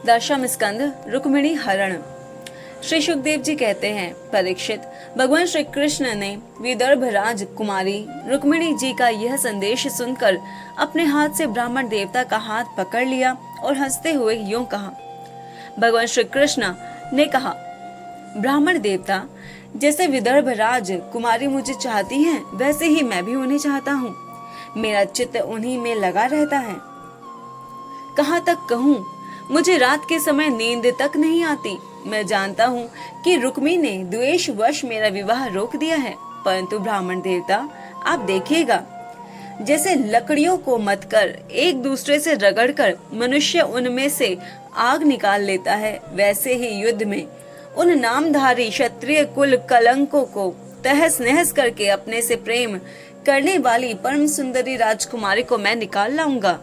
दशम स्कंद रुक्मिणी हरण। श्री सुखदेव जी कहते हैं, परीक्षित, भगवान श्री कृष्ण ने विदर्भ राजकुमारी रुक्मिणी जी का यह संदेश सुनकर अपने हाथ से ब्राह्मण देवता का हाथ पकड़ लिया और हंसते हुए यूं कहा। भगवान श्री कृष्ण ने कहा, ब्राह्मण देवता, जैसे विदर्भ राजकुमारी मुझे चाहती हैं, वैसे ही मैं भी उन्हें चाहता हूँ। मेरा चित्त उन्हीं में लगा रहता है। कहाँ तक कहूँ, मुझे रात के समय नींद तक नहीं आती। मैं जानता हूँ कि रुक्मी ने द्वेषवश मेरा विवाह रोक दिया है, परंतु ब्राह्मण देवता, आप देखिएगा, जैसे लकड़ियों को मतकर एक दूसरे से रगड़कर मनुष्य उनमें से आग निकाल लेता है, वैसे ही युद्ध में उन नामधारी क्षत्रिय कुल कलंकों को तहस नहस करके अपने से प्रेम करने वाली परम सुंदरी राजकुमारी को मैं निकाल लाऊंगा।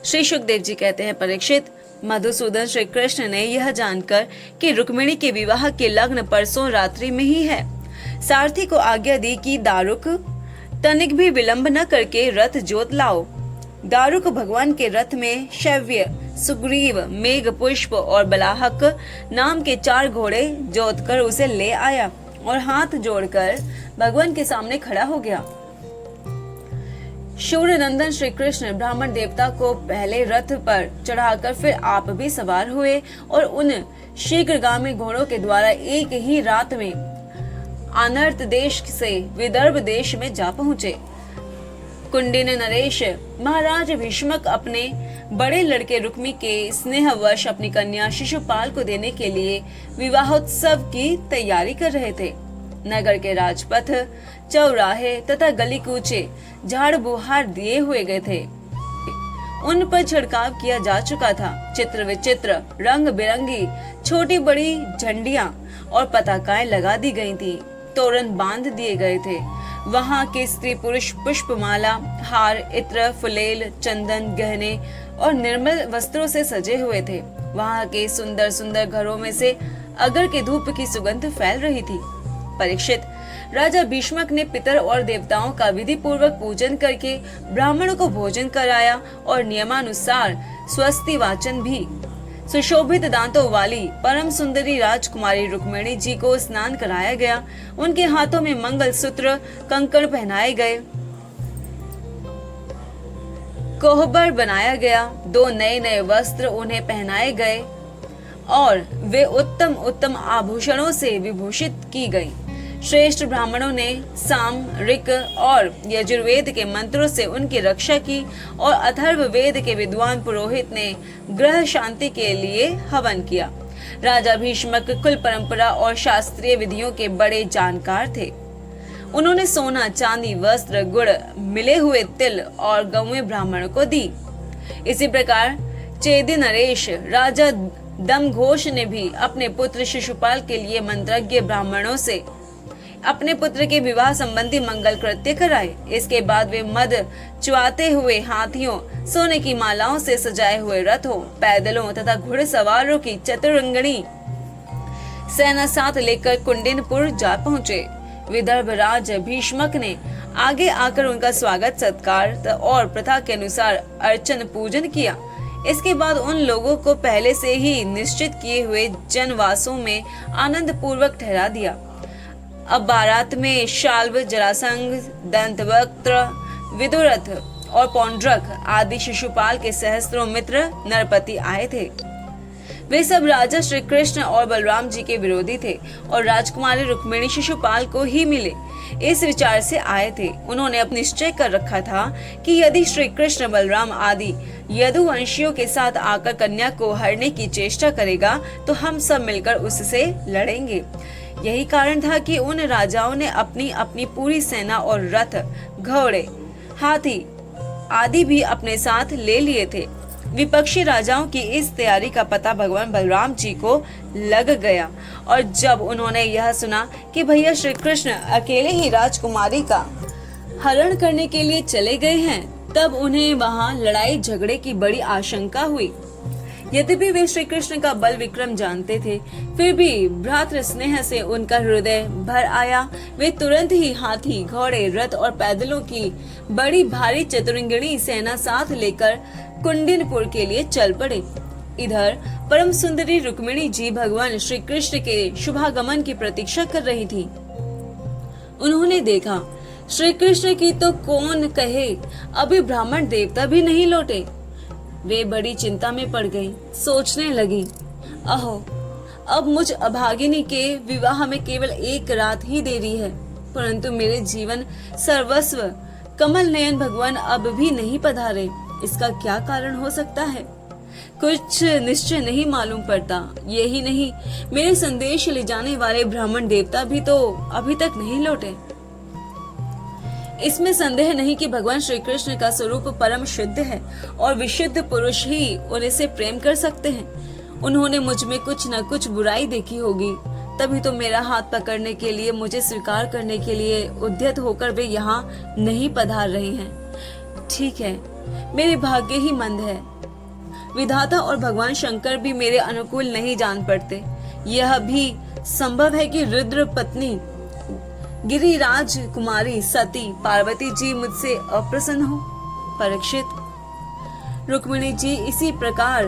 श्री सुखदेव जी कहते हैं, परीक्षित, मधुसूदन श्री कृष्ण ने यह जानकर कि रुक्मिणी के विवाह के लग्न परसों रात्रि में ही है, सारथी को आज्ञा दी कि दारुक तनिक भी विलंब न करके रथ जोत लाओ। दारुक भगवान के रथ में शव्य, सुग्रीव, मेघ पुष्प और बलाहक नाम के 4 घोड़े जोत कर उसे ले आया और हाथ जोड़कर भगवान के सामने खड़ा हो गया। शूर नंदन श्री कृष्ण ब्राह्मण देवता को पहले रथ पर चढ़ाकर फिर आप भी सवार हुए और उन शीघ्रगामी घोड़ों के द्वारा एक ही रात में अनर्त देश से विदर्भ देश में जा पहुंचे। कुंडिन नरेश महाराज भीष्मक अपने बड़े लड़के रुक्मी के स्नेहवश अपनी कन्या शिशुपाल को देने के लिए विवाहोत्सव की तैयारी कर रहे थे। नगर के राजपथ, चौराहे तथा गली कूचे झाड़ बुहार दिए हुए गए थे। उन पर छिड़काव किया जा चुका था। चित्र विचित्र रंग बिरंगी छोटी बड़ी झंडियां और पताकाएं लगा दी गई थी। तोरण बांध दिए गए थे। वहाँ के स्त्री पुरुष पुष्पमाला, हार, इत्र, फुलेल, चंदन, गहने और निर्मल वस्त्रों से सजे हुए थे। वहाँ के सुंदर सुंदर घरों में से अगर के धूप की सुगंध फैल रही थी। परीक्षित, राजा भीष्मक ने पितर और देवताओं का विधि पूर्वक पूजन करके ब्राह्मणों को भोजन कराया और नियमानुसार स्वस्ति वाचन भी। सुशोभित दांतों वाली परम सुंदरी राजकुमारी रुक्मिणी जी को स्नान कराया गया। उनके हाथों में मंगल सूत्र, कंकण पहनाए गए, कोहबर बनाया गया, 2 नए नए वस्त्र उन्हें पहनाए गए और वे उत्तम उत्तम आभूषणों से विभूषित की गईं। श्रेष्ठ ब्राह्मणों ने साम, ऋक और यजुर्वेद के मंत्रों से उनकी रक्षा की और अथर्व वेद के विद्वान पुरोहित ने ग्रह शांति के लिए हवन किया। राजा भीष्मक कुल परंपरा और शास्त्रीय विधियों के बड़े जानकार थे। उन्होंने सोना, चांदी, वस्त्र, गुड़, मिले हुए तिल और गौएं ब्राह्मणों को दी। इसी प्रकार चेदि नरेश राजा दमघोष ने भी अपने पुत्र शिशुपाल के लिए मंत्रज्ञ ब्राह्मणों से अपने पुत्र के विवाह संबंधी मंगल कृत्य कराए। इसके बाद वे मद चुआते हुए हाथियों, सोने की मालाओं से सजाए हुए रथों, पैदलों तथा घुड़सवारों की चतुरंगणी सेना साथ लेकर कुंडिनपुर जा पहुंचे। विदर्भ राज भीष्मक ने आगे आकर उनका स्वागत सत्कार और प्रथा के अनुसार अर्चन पूजन किया। इसके बाद उन लोगों को पहले से ही निश्चित किए हुए जनवासों में आनंद पूर्वक ठहरा दिया। अब बारात में शाल्व, जरासंध, दंतवक्त्र, विदुरथ और पौंड्रक आदि शिशुपाल के सहस्त्रों मित्र नरपति आए थे। वे सब राजा श्री कृष्ण और बलराम जी के विरोधी थे और राजकुमारी रुक्मिणी शिशुपाल को ही मिले, इस विचार से आए थे। उन्होंने अपना निश्चय कर रखा था कि यदि श्री कृष्ण, बलराम आदि यदुवंशियों के साथ आकर कन्या को हरने की चेष्टा करेगा तो हम सब मिलकर उससे लड़ेंगे। यही कारण था कि उन राजाओं ने अपनी अपनी पूरी सेना और रथ, घोड़े, हाथी आदि भी अपने साथ ले लिए थे। विपक्षी राजाओं की इस तैयारी का पता भगवान बलराम जी को लग गया और जब उन्होंने यह सुना कि भैया श्री कृष्ण अकेले ही राजकुमारी का हरण करने के लिए चले गए हैं, तब उन्हें वहां लड़ाई झगड़े की बड़ी आशंका हुई। यद्यपि वे श्री कृष्ण का बल विक्रम जानते थे, फिर भी भ्रातृ स्नेह से उनका हृदय भर आया। वे तुरंत ही हाथी, घोड़े, रथ और पैदलों की बड़ी भारी चतुरंगिणी सेना साथ लेकर कुंडिनपुर के लिए चल पड़े। इधर परम सुंदरी रुक्मिणी जी भगवान श्री कृष्ण के शुभागमन की प्रतीक्षा कर रही थी। उन्होंने देखा श्री कृष्ण की तो कौन कहे, अभी ब्राह्मण देवता भी नहीं लौटे। वे बड़ी चिंता में पड़ गई। सोचने लगी, अहो, अब मुझ अभागिनी के विवाह में केवल एक रात ही देरी है, परंतु मेरे जीवन सर्वस्व कमल नयन भगवान अब भी नहीं पधारे। इसका क्या कारण हो सकता है? कुछ निश्चय नहीं मालूम पड़ता। यही नहीं, मेरे संदेश ले जाने वाले ब्राह्मण देवता भी तो अभी तक नहीं लौटे। इसमें संदेह नहीं कि भगवान श्री कृष्ण का स्वरूप परम शुद्ध है और विशुद्ध पुरुष ही उन्हें से प्रेम कर सकते हैं। उन्होंने मुझ में कुछ न कुछ बुराई देखी होगी, तभी तो मेरा हाथ पकड़ने के लिए, मुझे स्वीकार करने के लिए उद्यत होकर वे यहाँ नहीं पधार रहे हैं। ठीक है, मेरे भाग्य ही मंद है। विधाता और भगवान शंकर भी मेरे अनुकूल नहीं जान पड़ते। यह भी संभव है कि रुद्र पत्नी गिरिराज कुमारी सती पार्वती जी मुझसे अप्रसन्न हो। परीक्षित, रुक्मिणी जी इसी प्रकार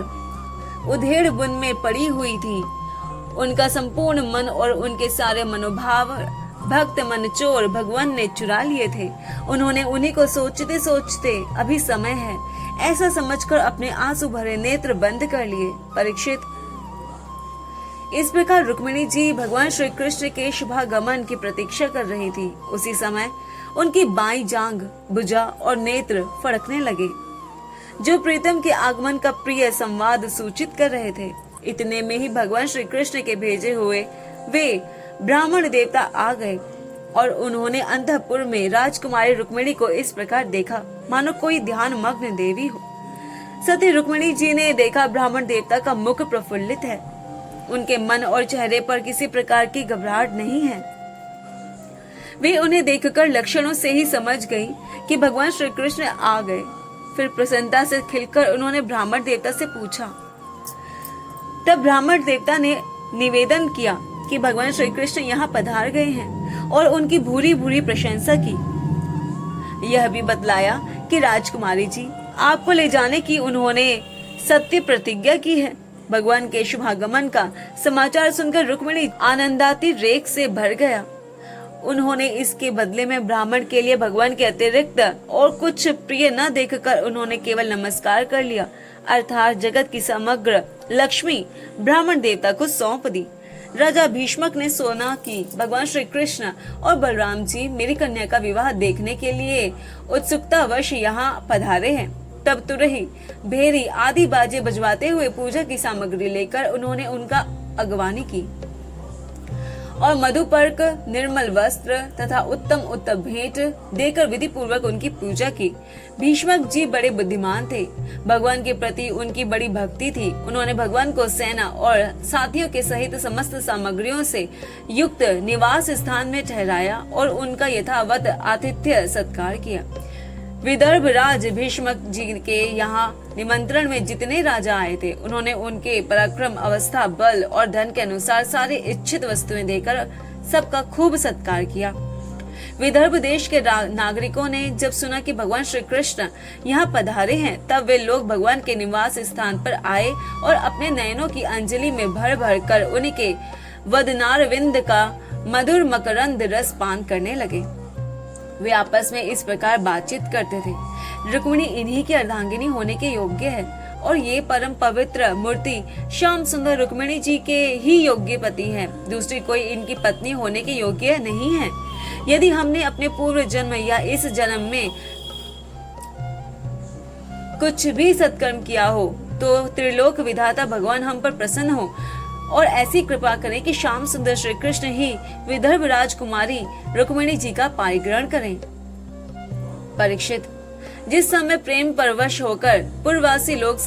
उधेड़ बुन में पड़ी हुई थी। उनका संपूर्ण मन और उनके सारे मनोभाव भक्त मनचोर भगवान ने चुरा लिए थे। उन्होंने उन्हीं को सोचते सोचते अभी समय है ऐसा समझकर अपने आंसू भरे नेत्र बंद कर लिए। परीक्षित, इस प्रकार रुक्मिणी जी भगवान श्री कृष्ण के शुभागमन की प्रतीक्षा कर रही थी। उसी समय उनकी बाईं जांघ, भुजा और नेत्र फड़कने लगे, जो प्रीतम के आगमन का प्रिय संवाद सूचित कर रहे थे। इतने में ही भगवान श्री कृष्ण के भेजे हुए वे ब्राह्मण देवता आ गए और उन्होंने अंतःपुर में राजकुमारी रुक्मिणी को इस प्रकार देखा मानो कोई ध्यान मग्न देवी हो। सती रुक्मिणी जी ने देखा ब्राह्मण देवता का मुख प्रफुल्लित है, उनके मन और चेहरे पर किसी प्रकार की घबराहट नहीं है। वे उन्हें देखकर लक्षणों से ही समझ गई कि भगवान श्री कृष्ण आ गए। फिर प्रसन्नता से खिलकर उन्होंने ब्राह्मण देवता से पूछा। तब ब्राह्मण देवता ने निवेदन किया कि भगवान श्री कृष्ण यहाँ पधार गए हैं और उनकी भूरी भूरी प्रशंसा की। यह भी बतलाया कि राजकुमारी जी, आपको ले जाने की उन्होंने सत्य प्रतिज्ञा की है। भगवान के शुभागमन का समाचार सुनकर रुक्मिणी आनंदाती रेख से भर गया। उन्होंने इसके बदले में ब्राह्मण के लिए भगवान के अतिरिक्त और कुछ प्रिय न देखकर उन्होंने केवल नमस्कार कर लिया, अर्थात जगत की समग्र लक्ष्मी ब्राह्मण देवता को सौंप दी। राजा भीष्मक ने सोना की भगवान श्री कृष्ण और बलराम जी मेरी कन्या का विवाह देखने के लिए उत्सुकतावश यहाँ पधारे हैं। तब तुरही भेरी आदि बाजे बजवाते हुए पूजा की सामग्री लेकर उन्होंने उनका अगवानी की और मधुपर्क, निर्मल वस्त्र तथा उत्तम उत्तम भेंट देकर विधि पूर्वक उनकी पूजा की। भीष्मक जी बड़े बुद्धिमान थे, भगवान के प्रति उनकी बड़ी भक्ति थी। उन्होंने भगवान को सेना और साथियों के सहित समस्त सामग्रियों से युक्त निवास स्थान में ठहराया और उनका यथावत आतिथ्य सत्कार किया। विदर्भ राज भीष्मक जी के यहाँ निमंत्रण में जितने राजा आए थे, उन्होंने उनके पराक्रम, अवस्था, बल और धन के अनुसार सारी इच्छित वस्तुएं देकर सबका खूब सत्कार किया। विदर्भ देश के नागरिकों ने जब सुना कि भगवान श्री कृष्ण यहाँ पधारे हैं, तब वे लोग भगवान के निवास स्थान पर आए और अपने नयनों की अंजलि में भर भर कर उनके वदनारविंद का मधुर मकरंद रस पान करने लगे। वे आपस में इस प्रकार बातचीत करते थे। रुक्मिणी इन्हीं की अर्धांगिनी होने के योग्य है और ये परम पवित्र मूर्ति श्याम सुंदर रुक्मिणी जी के ही योग्य पति है। दूसरी कोई इनकी पत्नी होने के योग्य नहीं है। यदि हमने अपने पूर्व जन्म या इस जन्म में कुछ भी सत्कर्म किया हो तो त्रिलोक विधाता भगवान हम पर प्रसन्न हो और ऐसी कृपा करें कि श्याम सुंदर श्री कृष्ण ही विदर्भ राजकुमारी रुक्मिणी जी का पारिग्रहण करें। परीक्षित, जिस समय प्रेम परवश होकर पूर्ववासी लोग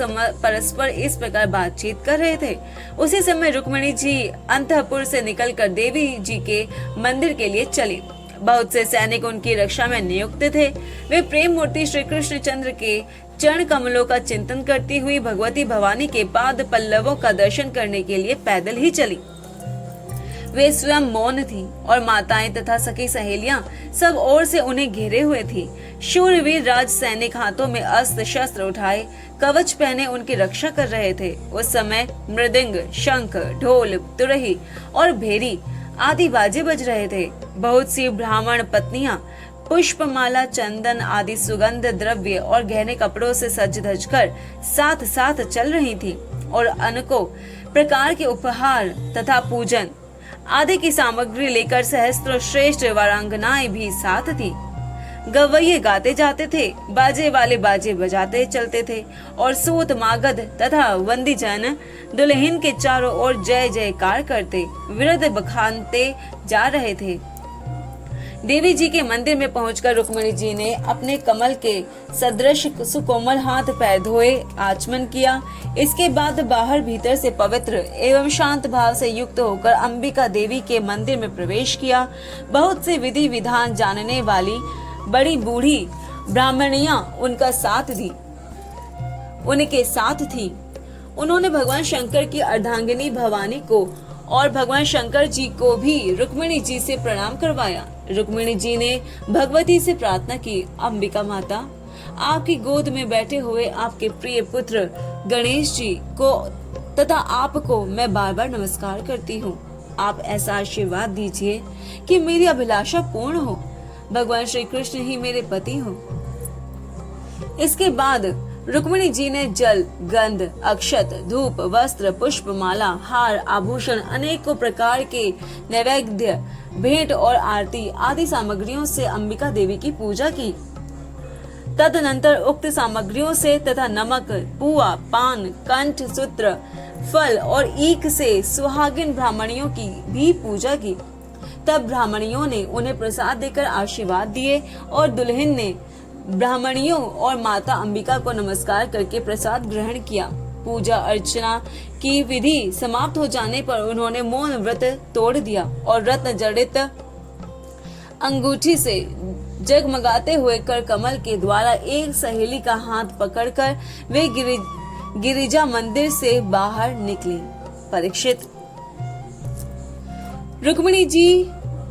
परस्पर इस प्रकार बातचीत कर रहे थे, उसी समय रुक्मिणी जी अंतःपुर से निकलकर देवी जी के मंदिर के लिए चली। बहुत से सैनिक उनकी रक्षा में नियुक्त थे। वे प्रेम मूर्ति श्री कृष्ण चंद्र के चरण कमलों का चिंतन करती हुई भगवती भवानी के पाद पल्लवों का दर्शन करने के लिए पैदल ही चली। वे स्वयं मौन थी और माताएं तथा सखी सहेलियां सब ओर से उन्हें घेरे हुए थी। शूरवीर राज सैनिक हाथों में अस्त्र शस्त्र उठाए कवच पहने उनकी रक्षा कर रहे थे। उस समय मृदंग, शंख, ढोल, तुरही और भेरी आदि बाजे बज रहे थे। बहुत सी ब्राह्मण पत्नियां पुष्पमाला, चंदन आदि सुगंध द्रव्य और गहने कपड़ों से सज धज कर साथ साथ चल रही थी और अनेकों प्रकार के उपहार तथा पूजन आदि की सामग्री लेकर सहस्त्रों श्रेष्ठ वारांगनाएं भी साथ थी। गवैये गाते जाते थे, बाजे वाले बाजे बजाते चलते थे और सूत मागध तथा वंदीजन दुल्हन के चारों ओर जय जयकार करते विरध बखानते जा रहे थे। देवी जी के मंदिर में पहुंचकर रुक्मिणी जी ने अपने कमल के सदृश सुकोमल हाथ पैर धोए, आचमन किया। इसके बाद बाहर भीतर से पवित्र एवं शांत भाव से युक्त होकर अंबिका देवी के मंदिर में प्रवेश किया। बहुत से विधि विधान जानने वाली बड़ी बूढ़ी ब्राह्मणियां उनके साथ थी। उन्होंने भगवान शंकर की अर्धांगिनी भवानी को और भगवान शंकर जी को भी रुक्मिणी जी से प्रणाम करवाया। रुक्मिणी जी ने भगवती से प्रार्थना की, अंबिका माता, आपकी गोद में बैठे हुए आपके प्रिय पुत्र गणेश जी को तथा आपको मैं बार बार नमस्कार करती हूँ। आप ऐसा आशीर्वाद दीजिए कि मेरी अभिलाषा पूर्ण हो। भगवान श्री कृष्ण ही मेरे पति हो। इसके बाद रुक्मिणी जी ने जल, गंध, अक्षत, धूप, वस्त्र, पुष्प माला, हार, आभूषण, अनेकों प्रकार के नैवेद्य, भेंट और आरती आदि सामग्रियों से अंबिका देवी की पूजा की। तदनंतर उक्त सामग्रियों से तथा नमक, पुआ, पान, कंठ सूत्र, फल और ईख से सुहागिन ब्राह्मणियों की भी पूजा की। तब ब्राह्मणियों ने उन्हें प्रसाद देकर आशीर्वाद दिए और दुल्हन ने ब्राह्मणियों और माता अंबिका को नमस्कार करके प्रसाद ग्रहण किया। पूजा अर्चना की विधि समाप्त हो जाने पर उन्होंने मौन व्रत तोड़ दिया और रत्न जड़ित अंगूठी से जगमगाते हुए कर कमल के द्वारा एक सहेली का हाथ पकड़कर वे गिरिजा मंदिर से बाहर निकली। परीक्षित, रुक्मिणी जी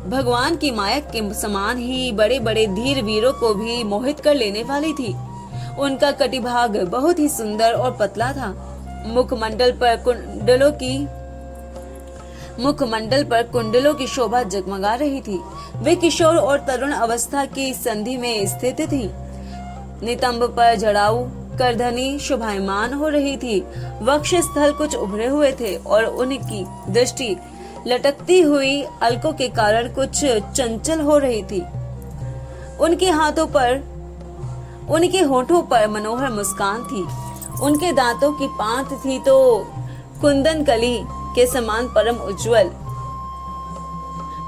भगवान की माया के समान ही बड़े बड़े धीर वीरों को भी मोहित कर लेने वाली थी। उनका कटिभाग बहुत ही सुंदर और पतला था। मुखमंडल पर कुंडलों की शोभा जगमगा रही थी। वे किशोर और तरुण अवस्था की संधि में स्थित थी। नितंब पर जड़ाऊ करधनी शोभायमान हो रही थी। वक्ष स्थल कुछ उभरे हुए थे और उनकी दृष्टि लटकती हुई अलकों के कारण कुछ चंचल हो रही थी। उनके होठों पर मनोहर मुस्कान थी। उनके दांतों की पांत थी तो कुंदन कली के समान परम उज्जवल,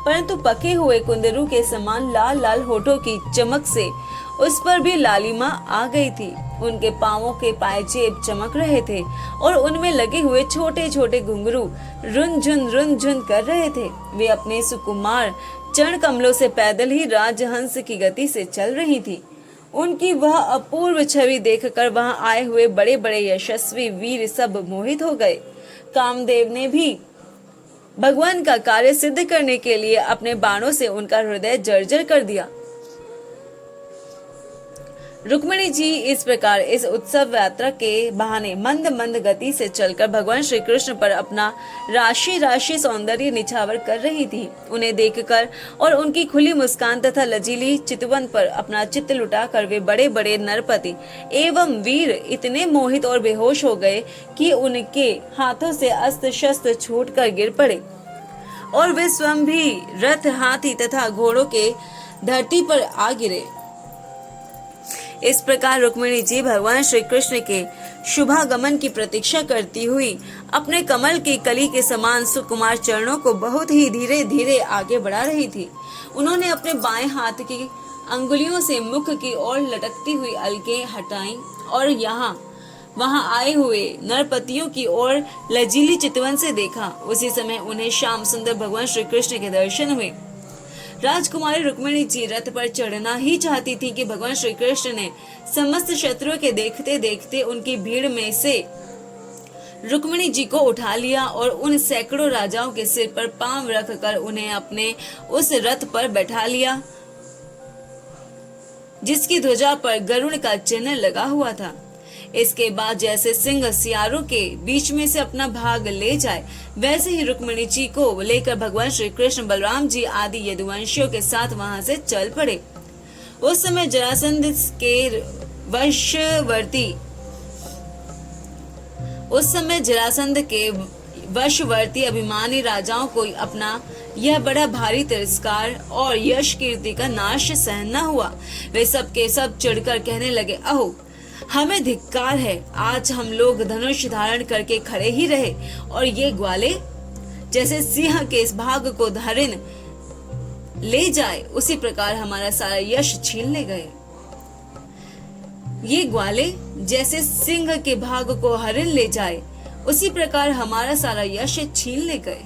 परंतु पके हुए कुंदरू के समान लाल लाल होठों की चमक से उस पर भी लालिमा आ गई थी। उनके पांवों के पायजेब चमक रहे थे और उनमें लगे हुए छोटे छोटे घुंघरू रुनझुन कर रहे थे। वे अपने सुकुमार चरण कमलों से पैदल ही राजहंस की गति से चल रही थी। उनकी वह अपूर्व छवि देखकर वहां आए हुए बड़े बड़े यशस्वी वीर सब मोहित हो गए। कामदेव ने भी भगवान का कार्य सिद्ध करने के लिए अपने बाणों से उनका हृदय जर्जर कर दिया। रुक्मिणी जी इस प्रकार इस उत्सव यात्रा के बहाने मंद मंद गति से चलकर भगवान श्री कृष्ण पर अपना राशि राशि सौंदर्य निछावर कर रही थी। उन्हें देखकर और उनकी खुली मुस्कान तथा लजीली चितवन पर अपना चित्त लुटाकर वे बड़े बड़े नरपति एवं वीर इतने मोहित और बेहोश हो गए कि उनके हाथों से अस्त्र शस्त्र छूटकर गिर पड़े और वे स्वयं भी रथ, हाथी तथा घोड़ों के धरती पर आ गिरे। इस प्रकार रुक्मिणी जी भगवान श्री कृष्ण के शुभागमन की प्रतीक्षा करती हुई अपने कमल की कली के समान सुकुमार चरणों को बहुत ही धीरे धीरे आगे बढ़ा रही थी। उन्होंने अपने बाएं हाथ की अंगुलियों से मुख की ओर लटकती हुई अलकें हटाईं और वहां आए हुए नरपतियों की ओर लजीली चितवन से देखा। उसी समय उन्हें श्याम सुंदर भगवान श्री कृष्ण के दर्शन हुए। राजकुमारी रुक्मिणी जी रथ पर चढ़ना ही चाहती थी कि भगवान श्री कृष्ण ने समस्त शत्रुओं के देखते देखते उनकी भीड़ में से रुक्मिणी जी को उठा लिया और उन सैकड़ों राजाओं के सिर पर पांव रखकर उन्हें अपने उस रथ पर बैठा लिया जिसकी ध्वजा पर गरुड़ का चिन्ह लगा हुआ था। इसके बाद जैसे सिंह सियारों के बीच में से अपना भाग ले जाए, वैसे ही रुक्मिणी जी को लेकर भगवान श्री कृष्ण, बलराम जी आदि यदुवंशियों के साथ वहां से चल पड़े। उस समय जरासंध के वशवर्ती अभिमानी राजाओं को अपना यह बड़ा भारी तिरस्कार और यश कीर्ति का नाश सहन न हुआ। वे सब के सब चिढ़कर कहने लगे, अहो हमें धिक्कार है, आज हम लोग धनुष धारण करके खड़े ही रहे और ये ग्वाले जैसे सिंह के इस भाग को हरिण ले जाए उसी प्रकार हमारा सारा यश छीन ले गए। ये ग्वाले जैसे सिंह के भाग को हरिण ले जाए उसी प्रकार हमारा सारा यश छीन ले गए।